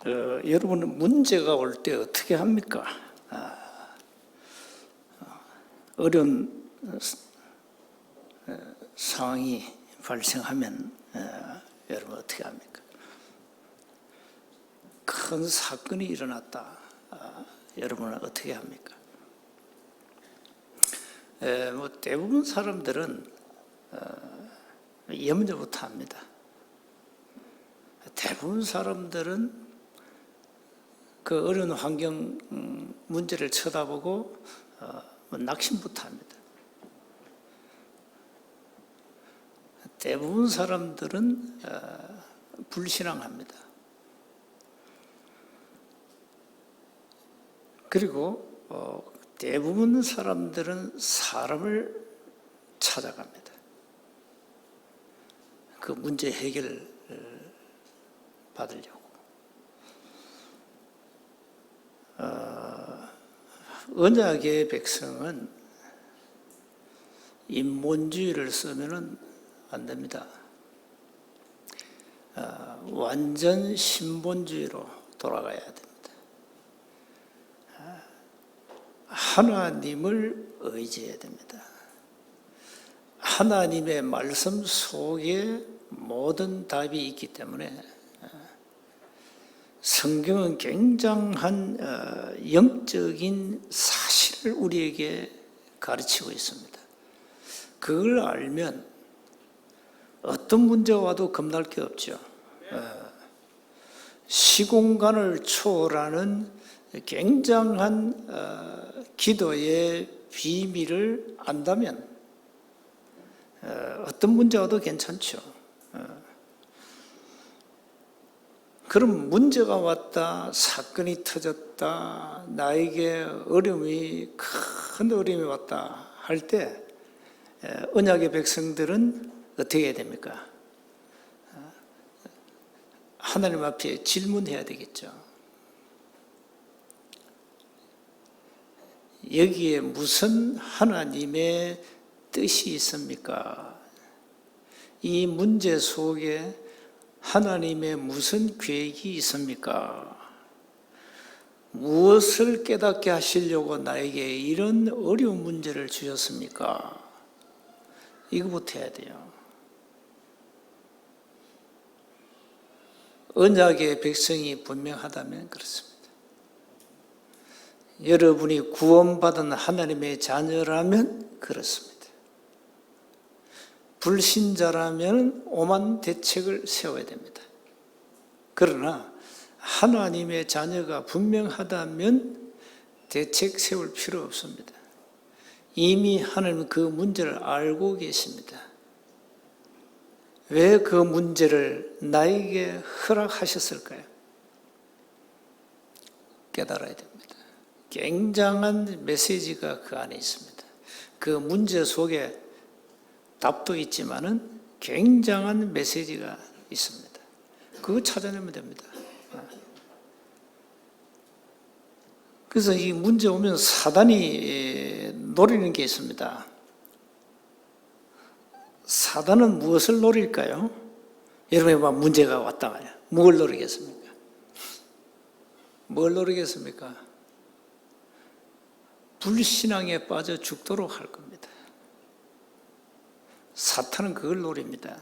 여러분은 문제가 올 때 어떻게 합니까? 어려운 상황이 발생하면 여러분 어떻게 합니까? 큰 사건이 일어났다. 여러분은 어떻게 합니까? 대부분 사람들은 염려부터 합니다. 대부분 사람들은 그 어려운 환경 문제를 쳐다보고 낙심부터 합니다. 대부분 사람들은 불신앙합니다. 그리고 대부분 사람들은 사람을 찾아갑니다. 그 문제 해결 받으려고. 언약의 백성은 인본주의를 쓰면은 안 됩니다. 완전 신본주의로 돌아가야 됩니다. 하나님을 의지해야 됩니다. 하나님의 말씀 속에 모든 답이 있기 때문에 성경은 굉장한 영적인 사실을 우리에게 가르치고 있습니다. 그걸 알면 어떤 문제가 와도 겁날 게 없죠. 시공간을 초월하는 굉장한 기도의 비밀을 안다면 어떤 문제가 와도 괜찮죠. 그럼 문제가 왔다, 사건이 터졌다, 나에게 큰 어려움이 왔다 할 때 언약의 백성들은 어떻게 해야 됩니까? 하나님 앞에 질문해야 되겠죠. 여기에 무슨 하나님의 뜻이 있습니까? 이 문제 속에 하나님의 무슨 계획이 있습니까? 무엇을 깨닫게 하시려고 나에게 이런 어려운 문제를 주셨습니까? 이거부터 해야 돼요. 언약의 백성이 분명하다면 그렇습니다. 여러분이 구원받은 하나님의 자녀라면 그렇습니다. 불신자라면 오만 대책을 세워야 됩니다. 그러나 하나님의 자녀가 분명하다면 대책 세울 필요 없습니다. 이미 하나님은 그 문제를 알고 계십니다. 왜 그 문제를 나에게 허락하셨을까요? 깨달아야 됩니다. 굉장한 메시지가 그 안에 있습니다. 그 문제 속에 답도 있지만은 굉장한 메시지가 있습니다. 그거 찾아내면 됩니다. 그래서 이 문제 오면 사단이 노리는 게 있습니다. 사단은 무엇을 노릴까요? 여러분이 막 문제가 왔다 말이야. 뭘 노리겠습니까? 뭘 노리겠습니까? 불신앙에 빠져 죽도록 할 겁니다. 사탄은 그걸 노립니다.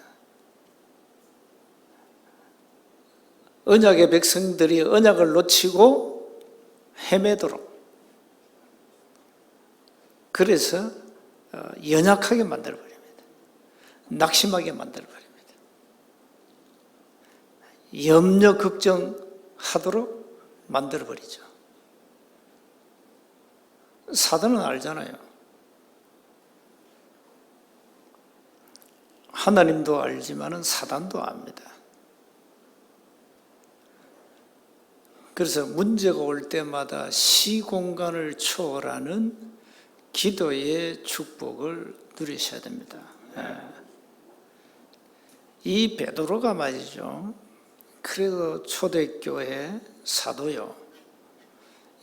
언약의 백성들이 언약을 놓치고 헤매도록, 그래서 연약하게 만들어버립니다. 낙심하게 만들어버립니다. 염려, 걱정하도록 만들어버리죠. 사단은 알잖아요. 하나님도 알지만은 사단도 압니다. 그래서 문제가 올 때마다 시공간을 초월하는 기도의 축복을 누리셔야 됩니다. 이 베드로가 말이죠. 그래도 초대교회 사도요.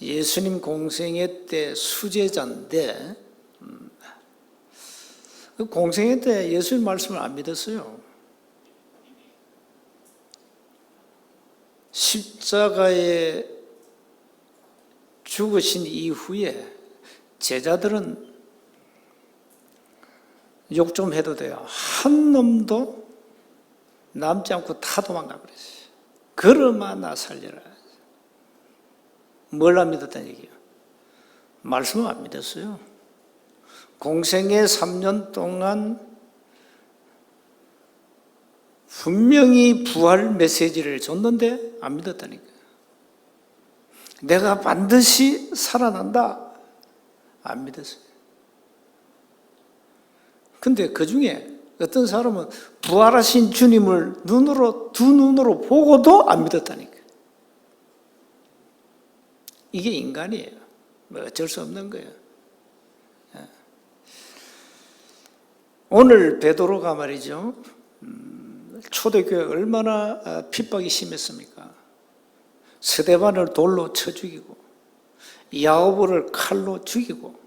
예수님 공생애 때 수제자인데 그 공생애 때 예수님 말씀을 안 믿었어요. 십자가에 죽으신 이후에 제자들은 욕 좀 해도 돼요. 한 놈도 남지 않고 다 도망가 버렸어요. 그러마 나 살려라. 뭘 안 믿었다는 얘기예요? 말씀을 안 믿었어요. 공생애 3년 동안 분명히 부활 메시지를 줬는데 안 믿었다니까요. 내가 반드시 살아난다. 안 믿었어요. 근데 그 중에 어떤 사람은 부활하신 주님을 두 눈으로 보고도 안 믿었다니까. 이게 인간이에요. 뭐 어쩔 수 없는 거예요. 오늘 베드로가 말이죠. 초대교회 얼마나 핍박이 심했습니까? 스데반을 돌로 쳐 죽이고 야고보를 칼로 죽이고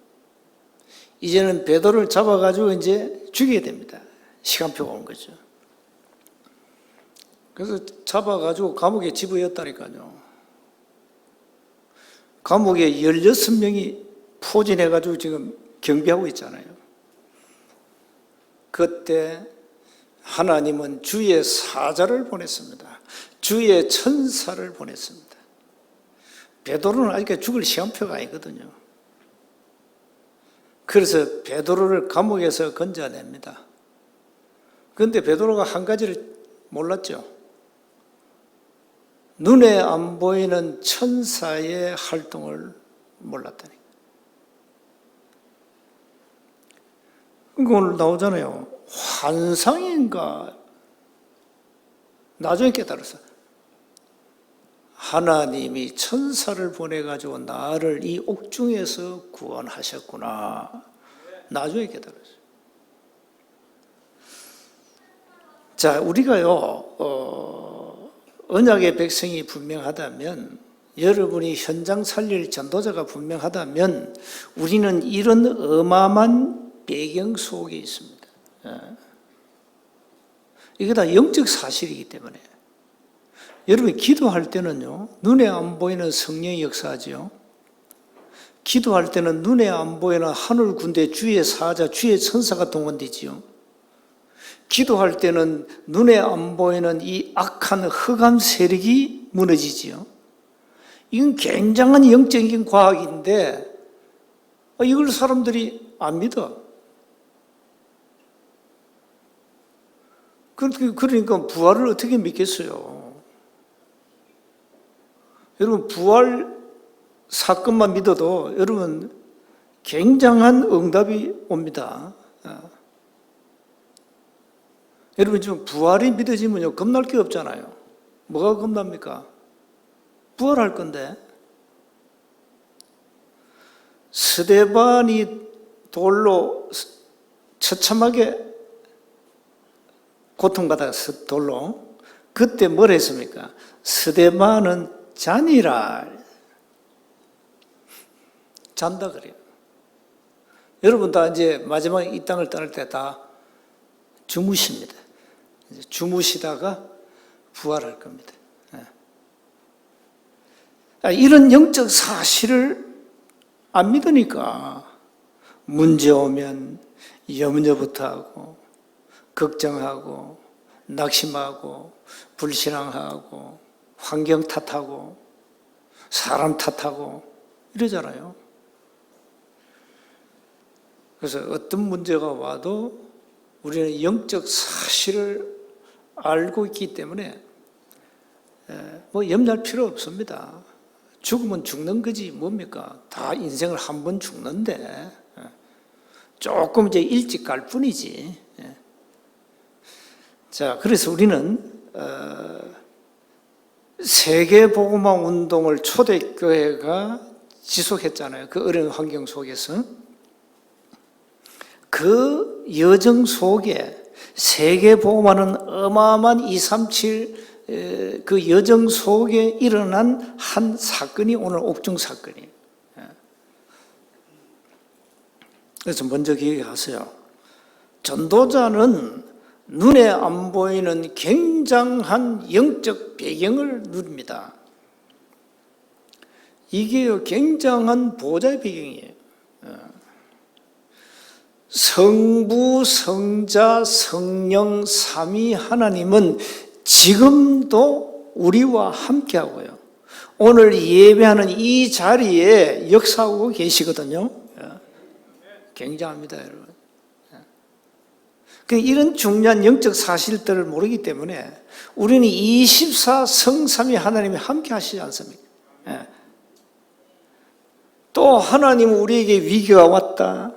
이제는 베드로를 잡아가지고 이제 죽여야 됩니다. 시간표가 온 거죠. 그래서 잡아가지고 감옥에 집어였다니까요. 감옥에 16명이 포진해가지고 지금 경비하고 있잖아요. 그때 하나님은 주의 사자를 보냈습니다. 주의 천사를 보냈습니다. 베드로는 아직 죽을 시간표가 아니거든요. 그래서 베드로를 감옥에서 건져냅니다. 그런데 베드로가 한 가지를 몰랐죠. 눈에 안 보이는 천사의 활동을 몰랐다니. 그러니까 오늘 나오잖아요. 환상인가? 나중에 깨달았어. 하나님이 천사를 보내가지고 나를 이 옥중에서 구원하셨구나. 나중에 깨달았어요. 자, 우리가요, 언약의 백성이 분명하다면, 여러분이 현장 살릴 전도자가 분명하다면, 우리는 이런 어마어마한 배경 속에 있습니다. 이게 다 영적 사실이기 때문에. 여러분 기도할 때는요, 눈에 안 보이는 성령의 역사하죠. 기도할 때는 눈에 안 보이는 하늘 군대 주의 사자, 주의 천사가 동원되지요. 기도할 때는 눈에 안 보이는 이 악한 흑암 세력이 무너지지요. 이건 굉장한 영적인 과학인데 이걸 사람들이 안 믿어. 그러니까 부활을 어떻게 믿겠어요? 여러분 부활 사건만 믿어도 여러분 굉장한 응답이 옵니다. 여러분 지금 부활이 믿어지면요 겁날 게 없잖아요. 뭐가 겁납니까? 부활할 건데. 스데반이 돌로 처참하게 고통받았어. 돌로. 그때 뭘 했습니까? 스데반은 자니라. 잔다 그래요. 여러분 다 이제 마지막에 이 땅을 떠날 때 다 주무십니다. 이제 주무시다가 부활할 겁니다. 이런 영적 사실을 안 믿으니까 문제 오면 염려부터 하고 걱정하고 낙심하고 불신앙하고 환경 탓하고 사람 탓하고 이러잖아요. 그래서 어떤 문제가 와도 우리는 영적 사실을 알고 있기 때문에 뭐 염려할 필요 없습니다. 죽으면 죽는 거지 뭡니까? 다 인생을 한 번 죽는데 조금 이제 일찍 갈 뿐이지. 자, 그래서 우리는 세계복음화 운동을 초대교회가 지속했잖아요. 그 어려운 환경 속에서. 그 여정 속에 세계복음화는 어마어마한 237 그 여정 속에 일어난 한 사건이 오늘 옥중 사건이에요. 그래서 먼저 기억하세요. 전도자는 눈에 안 보이는 굉장한 영적 배경을 누립니다. 이게 굉장한 보좌의 배경이에요. 성부, 성자, 성령, 삼위 하나님은 지금도 우리와 함께하고요. 오늘 예배하는 이 자리에 역사하고 계시거든요. 굉장합니다, 여러분. 이런 중요한 영적 사실들을 모르기 때문에 우리는 24 성삼위 하나님이 함께 하시지 않습니까? 또 하나님은 우리에게 위기가 왔다,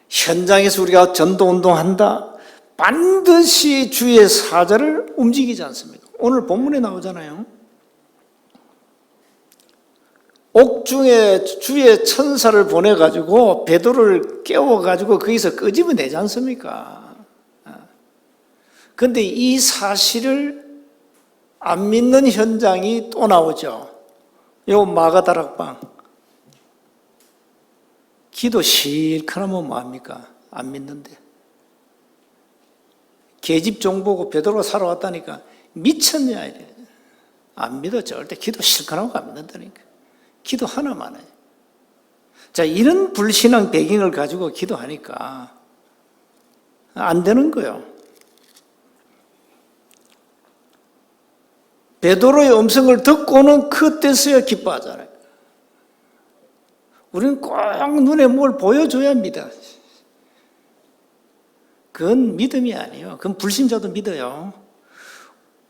현장에서 우리가 전도운동한다, 반드시 주의 사자를 움직이지 않습니까? 오늘 본문에 나오잖아요. 옥중에 주의 천사를 보내가지고 베드로를 깨워가지고 거기서 끄집어내지 않습니까? 그런데 이 사실을 안 믿는 현장이 또 나오죠. 요 마가다락방. 기도 실컷 하면 뭐합니까? 안 믿는데. 계집 종 보고 베드로가 살아왔다니까 미쳤냐 이래. 안 믿어. 절대 기도 실컷 하고 안 믿는다니까. 기도 하나만 해요. 자, 이런 불신앙 배경을 가지고 기도하니까 안 되는 거예요. 베드로의 음성을 듣고는 그때서야 기뻐하잖아요. 우리는 꼭 눈에 뭘 보여줘야 합니다. 그건 믿음이 아니에요. 그건 불신자도 믿어요.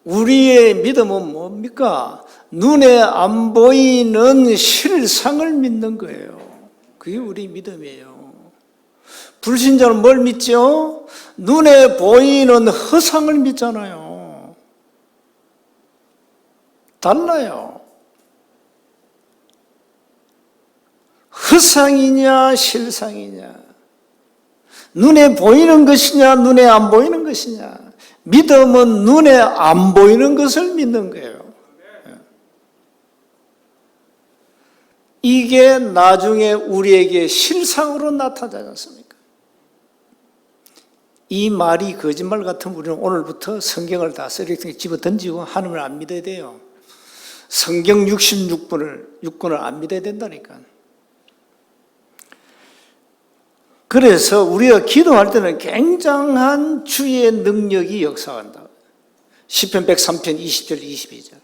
우리의 믿음은 뭡니까? 눈에 안 보이는 실상을 믿는 거예요. 그게 우리 믿음이에요. 불신자는 뭘 믿죠? 눈에 보이는 허상을 믿잖아요. 달라요. 허상이냐 실상이냐, 눈에 보이는 것이냐 눈에 안 보이는 것이냐. 믿음은 눈에 안 보이는 것을 믿는 거예요. 이게 나중에 우리에게 실상으로 나타나지 않습니까? 이 말이 거짓말 같으면 우리는 오늘부터 성경을 다 쓰레기통에 집어 던지고 하나님을 안 믿어야 돼요. 성경 66권을 안 믿어야 된다니까. 그래서 우리가 기도할 때는 굉장한 주의 능력이 역사한다. 시편 103편 20절 22절.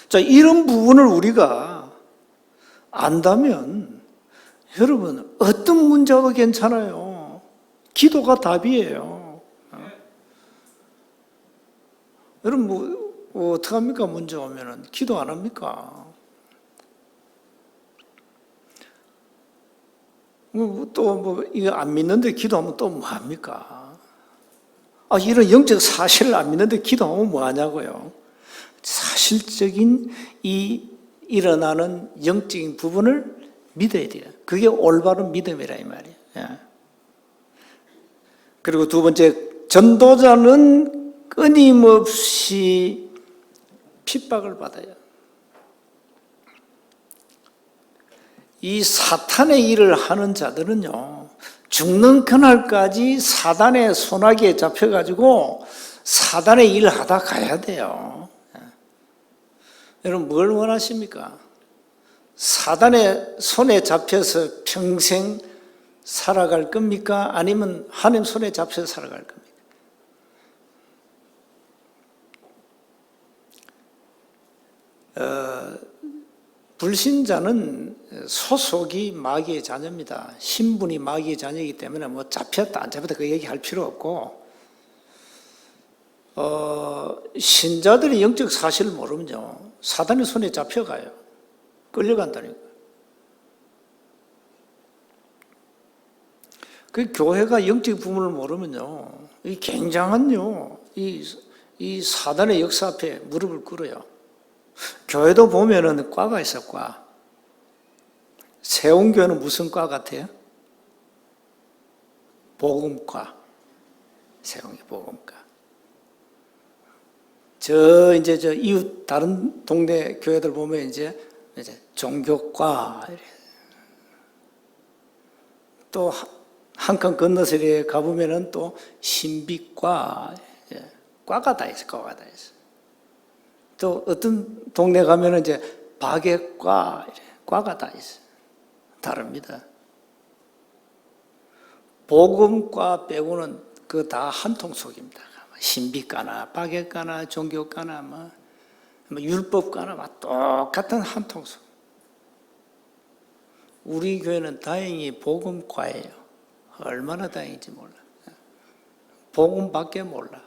자, 이런 부분을 우리가 안다면 여러분 어떤 문제도 괜찮아요. 기도가 답이에요. 여러분 어떡합니까? 문제 오면은 기도 안 합니까? 이거 안 믿는데 기도하면 또 뭐 합니까? 이런 영적 사실을 안 믿는데 기도하면 뭐 하냐고요? 사실적인 이 일어나는 영적인 부분을 믿어야 돼요. 그게 올바른 믿음이라 이 말이에요. 그리고 두 번째, 전도자는 끊임없이 핍박을 받아요. 이 사탄의 일을 하는 자들은요, 죽는 그날까지 사단의 손아귀에 잡혀가지고 사단의 일을 하다 가야 돼요. 여러분 뭘 원하십니까? 사단의 손에 잡혀서 평생 살아갈 겁니까? 아니면 하나님 손에 잡혀서 살아갈 겁니까? 불신자는 소속이 마귀의 자녀입니다. 신분이 마귀의 자녀이기 때문에 뭐 잡혔다 안 잡혔다 그 얘기할 필요 없고, 신자들이 영적 사실을 모르면요 사단의 손에 잡혀가요. 끌려간다니까. 그 교회가 영적 부분을 모르면요 이 굉장한요 이 사단의 역사 앞에 무릎을 꿇어요. 교회도 보면은 과가 있어, 과. 세운교회는 무슨 과 같아요? 복음과. 세운교 복음과. 저 이웃 다른 동네 교회들 보면 이제 종교과. 또 한 칸 건너서 이렇게 가보면은 또 신비과, 과가 다 있어, 과가 다 있어. 또 어떤 동네 가면은 이제 박예과, 과가 다 있어. 다릅니다. 복음과 빼고는 그 다 한 통 속입니다. 신비과나 박예과나 종교과나 뭐 율법과나 막 똑같은 한 통 속. 우리 교회는 다행히 복음과예요. 얼마나 다행인지 몰라. 복음밖에 몰라.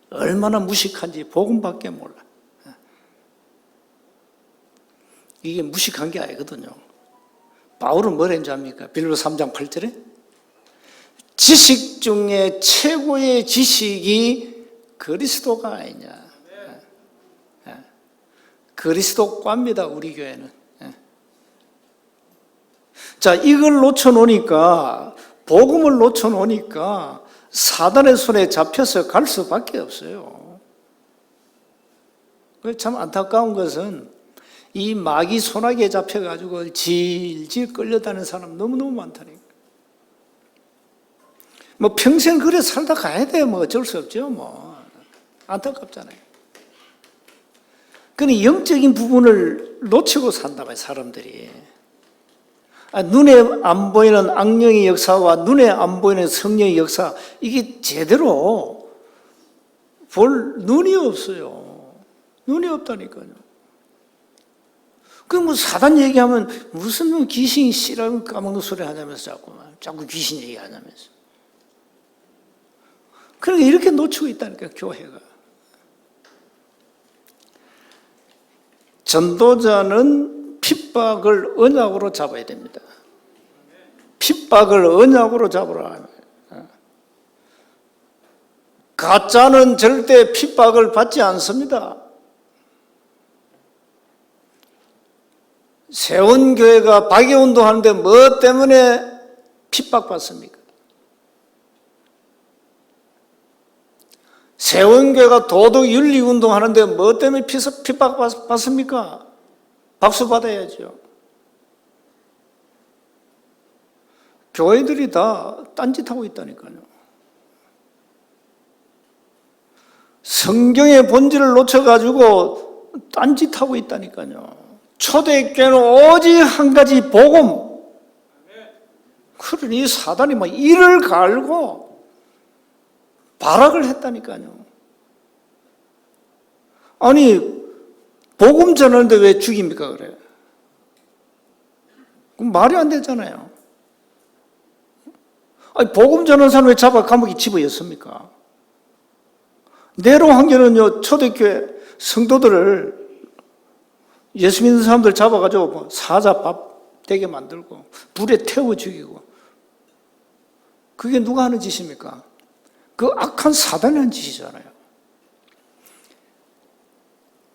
얼마나 무식한지 복음밖에 몰라. 이게 무식한 게 아니거든요. 바울은 뭐라 했는지 압니까? 빌립보서 3장 8절에 지식 중에 최고의 지식이 그리스도가 아니냐. 그리스도과입니다, 우리 교회는. 자, 이걸 놓쳐놓으니까, 복음을 놓쳐놓으니까 사단의 손에 잡혀서 갈 수밖에 없어요. 참 안타까운 것은 이 마귀 손아귀에 잡혀가지고 질질 끌려다니는 사람 너무너무 많다니까. 뭐 평생 그래 살다 가야 돼. 뭐 어쩔 수 없죠. 뭐 안타깝잖아요. 그런데 영적인 부분을 놓치고 산다 봐요, 사람들이. 눈에 안 보이는 악령의 역사와 눈에 안 보이는 성령의 역사, 이게 제대로 볼 눈이 없어요. 눈이 없다니까요. 그 뭐 사단 얘기하면 무슨 귀신이 씨라고 까먹는 소리 하냐면서 자꾸 귀신 얘기하냐면서. 그러니까 이렇게 놓치고 있다니까, 교회가. 전도자는 핍박을 언약으로 잡아야 됩니다. 핍박을 언약으로 잡으라. 가짜는 절대 핍박을 받지 않습니다. 세원교회가 박해운동 하는데 뭐 때문에 핍박받습니까? 세원교회가 도덕윤리운동 하는데 뭐 때문에 핍박받습니까? 박수 받아야죠. 교회들이 다 딴짓하고 있다니까요. 성경의 본질을 놓쳐가지고 딴짓하고 있다니까요. 초대교회는 오직 한 가지 복음. 그러니 사단이 막 이를 갈고 발악을 했다니까요. 아니, 복음 전하는데 왜 죽입니까, 그래? 그럼 말이 안 되잖아요. 아니, 복음 전하는 사람 왜 잡아 감옥에 집어였습니까? 네로 황제는요, 초대교회 성도들을 예수 믿는 사람들 잡아가지고 뭐 사자 밥 되게 만들고 불에 태워 죽이고, 그게 누가 하는 짓입니까? 그 악한 사단이 하는 짓이잖아요.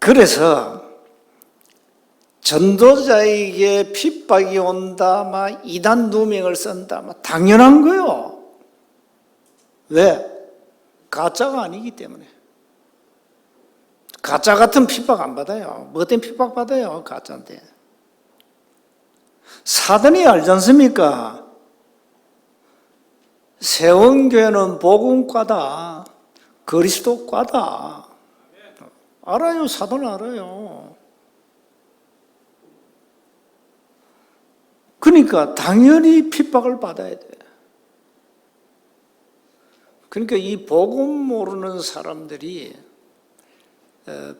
그래서 전도자에게 핍박이 온다, 막 이단 누명을 쓴다, 막 당연한 거요. 왜? 가짜가 아니기 때문에. 가짜 같은 핍박 안 받아요. 뭐 때문에 핍박 받아요? 가짜인데. 사단이 알지 않습니까? 세원교회는 복음과다, 그리스도과다. 알아요. 사단은 알아요. 그러니까 당연히 핍박을 받아야 돼. 그러니까 이 복음 모르는 사람들이,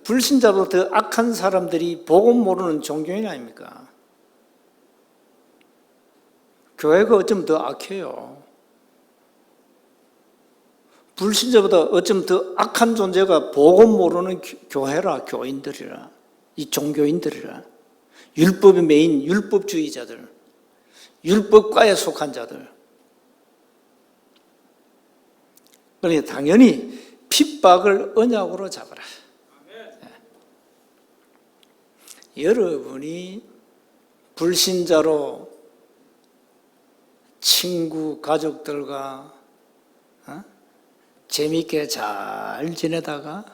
불신자도 더 악한 사람들이 복음 모르는 종교인 아닙니까? 교회가 어쩌면 더 악해요. 불신자보다 어쩌면 더 악한 존재가 복음 모르는 교회라, 교인들이라, 이 종교인들이라, 율법의 메인 율법주의자들, 율법과에 속한 자들. 그러니까 당연히 핍박을 언약으로 잡아라. 여러분이 불신자로 친구, 가족들과 재미있게 잘 지내다가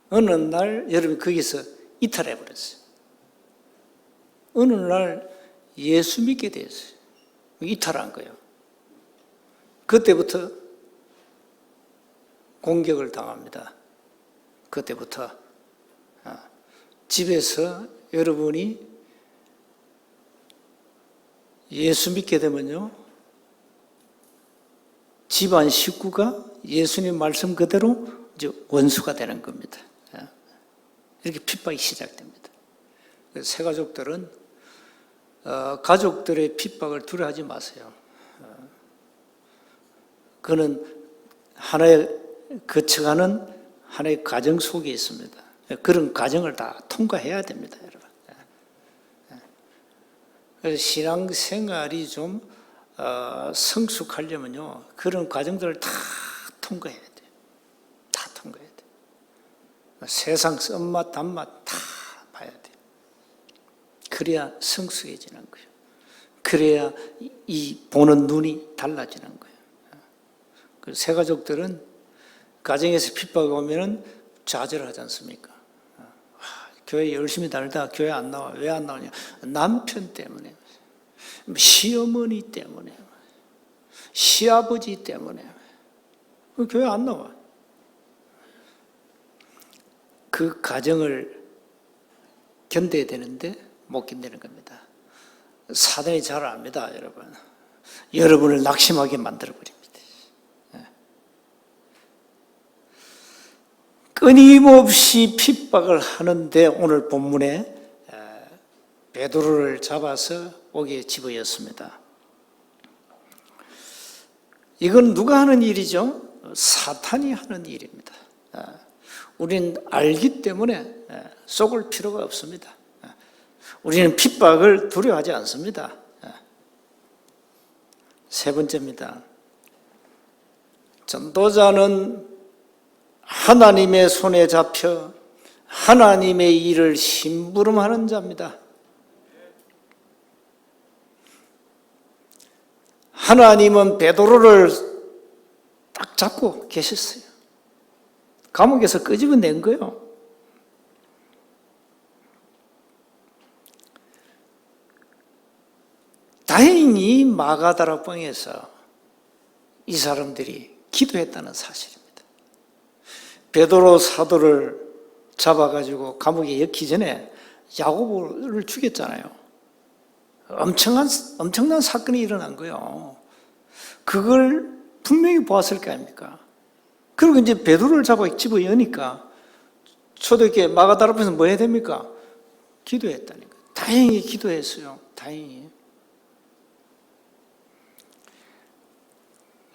어느 날 여러분이 거기서 이탈해버렸어요. 어느 날 예수 믿게 되었어요. 이탈한 거예요. 그때부터 공격을 당합니다. 그때부터 집에서 여러분이 예수 믿게 되면요, 집안 식구가 예수님 말씀 그대로 이제 원수가 되는 겁니다. 이렇게 핍박이 시작됩니다. 새 가족들은 가족들의 핍박을 두려워하지 마세요. 그는 하나의 거쳐가는 하나의 과정 속에 있습니다. 그런 과정을 다 통과해야 됩니다, 여러분. 그래서 신앙생활이 좀 성숙하려면요, 그런 과정들을 다 통과해야 돼요. 다 통과해야 돼요. 세상 쓴맛 단맛 다 봐야 돼요. 그래야 성숙해지는 거예요. 그래야 이 보는 눈이 달라지는 거예요. 새 가족들은 가정에서 핍박이 오면은 좌절하지 않습니까? 교회 열심히 다니다 교회 안 나와. 왜 안 나오냐? 남편 때문에, 시어머니 때문에, 시아버지 때문에 교회 안 나와. 그 가정을 견뎌야 되는데 못 견디는 겁니다. 사단이 잘 압니다, 여러분. 여러분을 낙심하게 만들어버립니다. 끊임없이 핍박을 하는데 오늘 본문에 베드로를 잡아서 옥에 집어였습니다. 이건 누가 하는 일이죠? 사탄이 하는 일입니다. 우리는 알기 때문에 속을 필요가 없습니다. 우리는 핍박을 두려워하지 않습니다. 세 번째입니다. 전도자는 하나님의 손에 잡혀 하나님의 일을 심부름하는 자입니다. 하나님은 베드로를 딱 잡고 계셨어요. 감옥에서 끄집어낸 거예요. 다행히 마가다락방에서 이 사람들이 기도했다는 사실입니다. 베드로 사도를 잡아가지고 감옥에 엮기 전에 야고보를 죽였잖아요. 엄청난 사건이 일어난 거예요. 그걸 분명히 보았을 거 아닙니까? 그리고 이제 베드로를 잡아 집어 여니까 초대교회 마가다락방에서 뭐 해야 됩니까? 기도했다니까. 다행히 기도했어요. 다행히.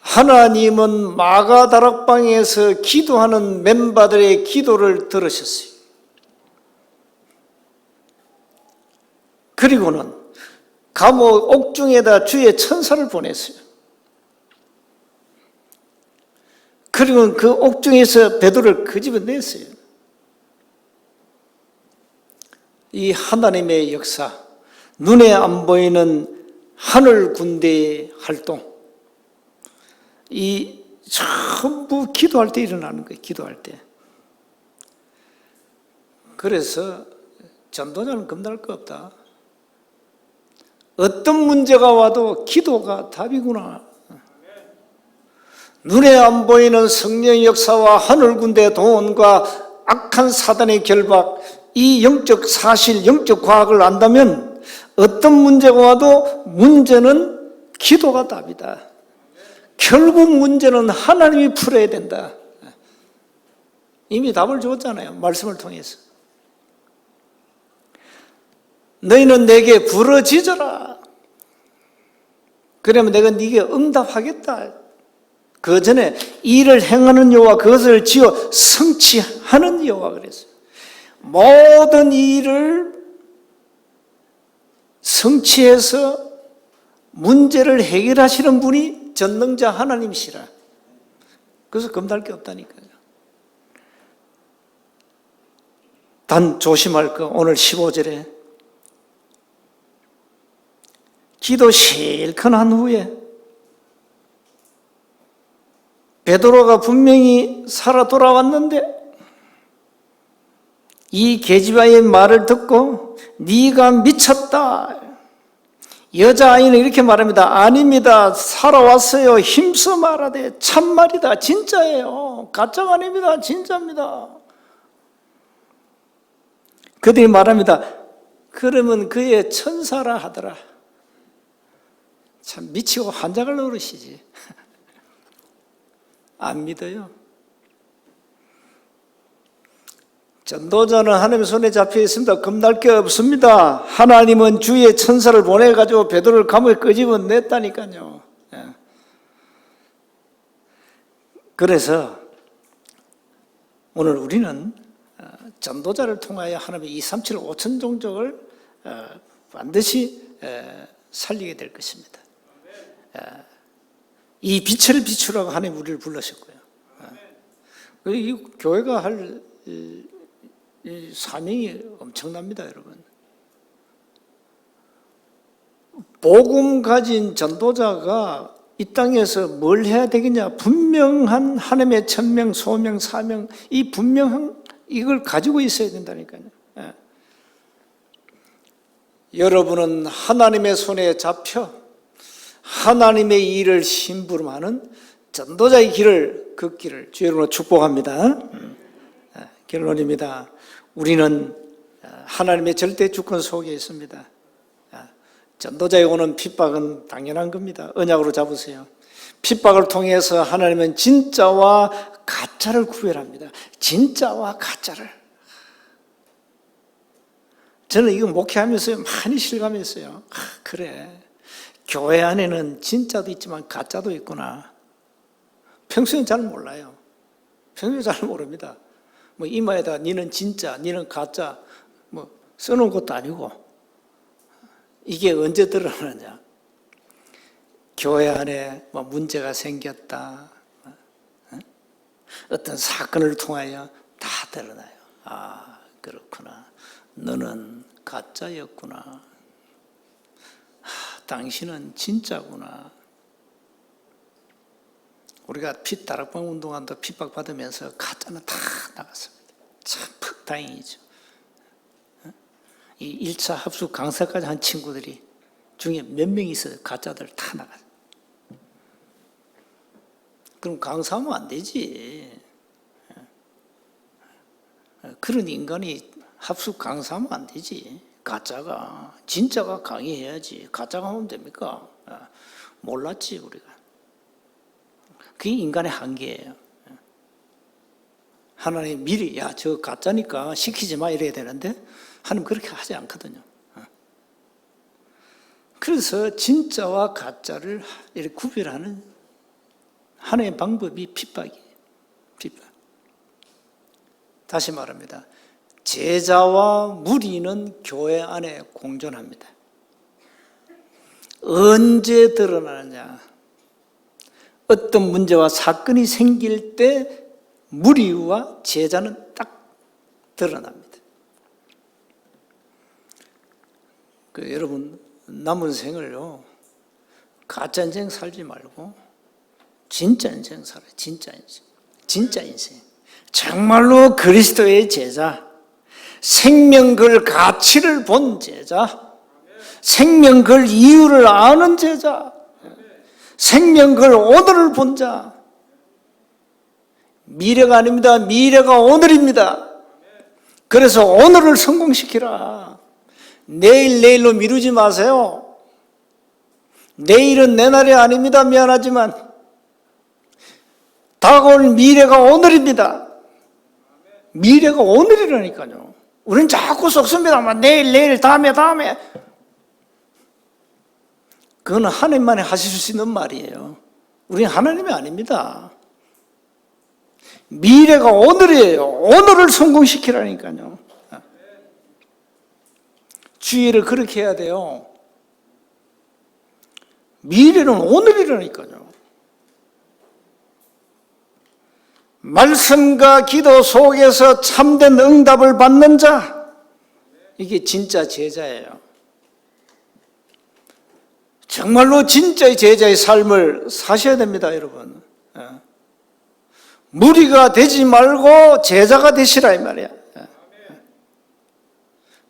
하나님은 마가다락방에서 기도하는 멤버들의 기도를 들으셨어요. 그리고는 감옥 옥중에다 주의 천사를 보냈어요. 그리고 그 옥중에서 베드로를 끄집어냈어요. 이 하나님의 역사, 눈에 안 보이는 하늘 군대의 활동, 이 전부 기도할 때 일어나는 거예요. 기도할 때. 그래서 전도자는 겁날 거 없다. 어떤 문제가 와도 기도가 답이구나. 눈에 안 보이는 성령의 역사와 하늘 군대의 동원과 악한 사단의 결박, 이 영적 사실, 영적 과학을 안다면 어떤 문제가 와도 문제는 기도가 답이다. 결국 문제는 하나님이 풀어야 된다. 이미 답을 줬잖아요. 말씀을 통해서. 너희는 내게 부르짖어라. 그러면 내가 네게 응답하겠다. 그 전에 일을 행하는 여호와, 그것을 지어 성취하는 여호와 그랬어요. 모든 일을 성취해서 문제를 해결하시는 분이 전능자 하나님이시라. 그래서 겁날 게 없다니까요. 단 조심할 거, 오늘 15절에 기도 실컷 한 후에 베드로가 분명히 살아 돌아왔는데 이 계집아이의 말을 듣고 네가 미쳤다. 여자아이는 이렇게 말합니다. 아닙니다. 살아왔어요. 힘써 말하되 참말이다. 진짜예요. 가짜가 아닙니다. 진짜입니다. 그들이 말합니다. 그러면 그의 천사라 하더라. 참 미치고 환장을 노릇이지. 안 믿어요. 전도자는 하나님의 손에 잡혀 있습니다. 겁날 게 없습니다. 하나님은 주의 천사를 보내가지고 베드로를 감옥에 끄집어냈다니까요. 그래서 오늘 우리는 전도자를 통하여 하나님의 237 5천 종족을 반드시 살리게 될 것입니다. 이 빛을 비추라고 하나님 우리를 불러셨고요. 이 교회가 할 이 사명이 엄청납니다, 여러분. 복음 가진 전도자가 이 땅에서 뭘 해야 되겠냐? 분명한 하나님의 천명, 소명, 사명, 이 분명한 이걸 가지고 있어야 된다니까요. 여러분은 하나님의 손에 잡혀 하나님의 일을 심부름하는 전도자의 길을 걷기를 주의 이름으로 축복합니다. 결론입니다. 우리는 하나님의 절대 주권 속에 있습니다. 전도자에 오는 핍박은 당연한 겁니다. 언약으로 잡으세요. 핍박을 통해서 하나님은 진짜와 가짜를 구별합니다. 진짜와 가짜를. 저는 이거 목회하면서 많이 실감했어요. 그래. 교회 안에는 진짜도 있지만 가짜도 있구나. 평소엔 잘 몰라요. 평소엔 잘 모릅니다. 뭐 이마에다 니는 진짜, 니는 가짜 뭐 써놓은 것도 아니고 이게 언제 드러나냐? 교회 안에 뭐 문제가 생겼다, 어떤 사건을 통하여 다 드러나요. 아, 그렇구나. 너는 가짜였구나. 당신은 진짜구나. 우리가 다락방 운동한다 핍박받으면서 가짜는 다 나갔습니다. 참 다행이죠. 이 1차 합숙 강사까지 한 친구들이 중에 몇 명이 있어요. 가짜들 다 나갔어요. 그럼 강사하면 안 되지. 그런 인간이 합숙 강사하면 안 되지. 가짜가. 진짜가 강의해야지. 가짜가 하면 됩니까? 몰랐지 우리가. 그게 인간의 한계예요. 하나님 미리 야 저 가짜니까 시키지 마 이래야 되는데 하나님 그렇게 하지 않거든요. 그래서 진짜와 가짜를 이렇게 구별하는 하나의 방법이 핍박이에요. 핍박. 다시 말합니다. 제자와 무리는 교회 안에 공존합니다. 언제 드러나느냐? 어떤 문제와 사건이 생길 때 무리와 제자는 딱 드러납니다. 여러분 남은 생을요 가짜 인생 살지 말고 진짜 인생 살아요. 진짜 인생. 진짜 인생. 정말로 그리스도의 제자, 생명 그 가치를 본 제자, 생명 그 이유를 아는 제자, 생명 그 오늘을 본 자. 미래가 아닙니다. 미래가 오늘입니다. 그래서 오늘을 성공시키라. 내일로 미루지 마세요. 내일은 내 날이 아닙니다. 미안하지만 다가올 미래가 오늘입니다. 미래가 오늘이라니까요. 우리는 자꾸 속습니다만 내일, 다음에. 그건 하나님만이 하실 수 있는 말이에요. 우리는 하나님이 아닙니다. 미래가 오늘이에요. 오늘을 성공시키라니까요. 주의를 그렇게 해야 돼요. 미래는 오늘이라니까요. 말씀과 기도 속에서 참된 응답을 받는 자, 이게 진짜 제자예요. 정말로 진짜의 제자의 삶을 사셔야 됩니다, 여러분. 무리가 되지 말고 제자가 되시라 이 말이야.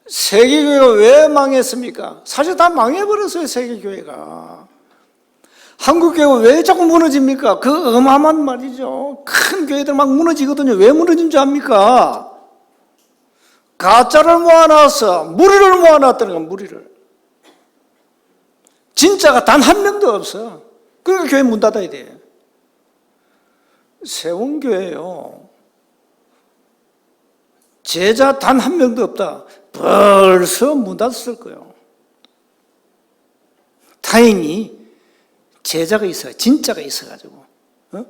세계교회가 왜 망했습니까? 사실 다 망해버렸어요, 세계교회가. 한국교회가 왜 자꾸 무너집니까? 그 어마어마한 말이죠. 큰 교회들 막 무너지거든요. 왜 무너진 줄 압니까? 가짜를 모아놨어. 무리를 모아놨다는 거야, 무리를. 진짜가 단 한 명도 없어. 그러니까 교회 문 닫아야 돼. 세원교회요. 제자 단 한 명도 없다. 벌써 문 닫았을 거예요. 다행히 제자가 있어요. 진짜가 있어가지고.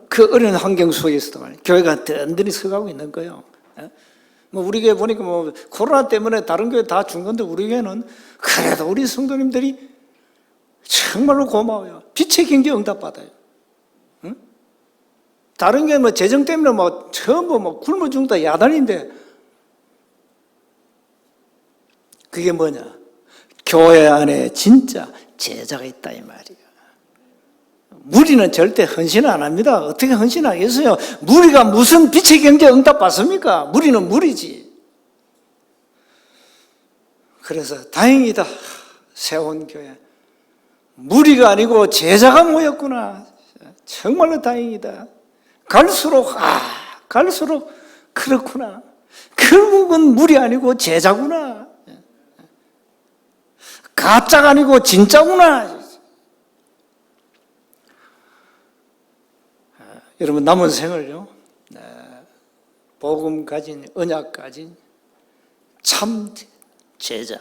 그 어려운 환경 속에서도 말이에요. 교회가 든든히 서가고 있는 거예요. 뭐 우리 교회 보니까 뭐 코로나 때문에 다른 교회 다 준 건데 우리 교회는 그래도 우리 성도님들이 정말로 고마워요. 빛의 경제 응답받아요. 다른 교회 뭐 재정 때문에 뭐 전부 뭐 굶어 죽다 야단인데 그게 뭐냐? 교회 안에 진짜 제자가 있다 이 말이야. 무리는 절대 헌신 안 합니다. 어떻게 헌신하겠어요? 무리가 무슨 빛의 경제 응답 받습니까? 무리는 무리지. 그래서 다행이다. 세원교회. 무리가 아니고 제자가 모였구나. 정말로 다행이다. 갈수록 그렇구나. 결국은 무리 아니고 제자구나. 가짜가 아니고 진짜구나. 여러분 남은 생을요, 복음 가진, 언약 가진 참 제자,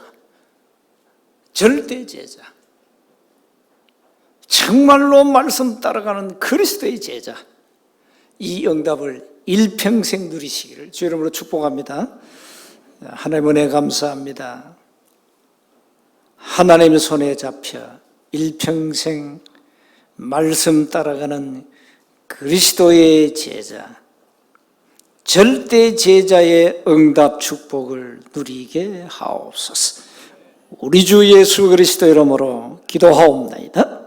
절대 제자, 정말로 말씀 따라가는 그리스도의 제자, 이 응답을 일평생 누리시기를 주 이름으로 축복합니다. 하나님 은혜 감사합니다. 하나님의 손에 잡혀 일평생 말씀 따라가는 그리스도의 제자, 절대 제자의 응답 축복을 누리게 하옵소서. 우리 주 예수 그리스도 이름으로 기도하옵나이다.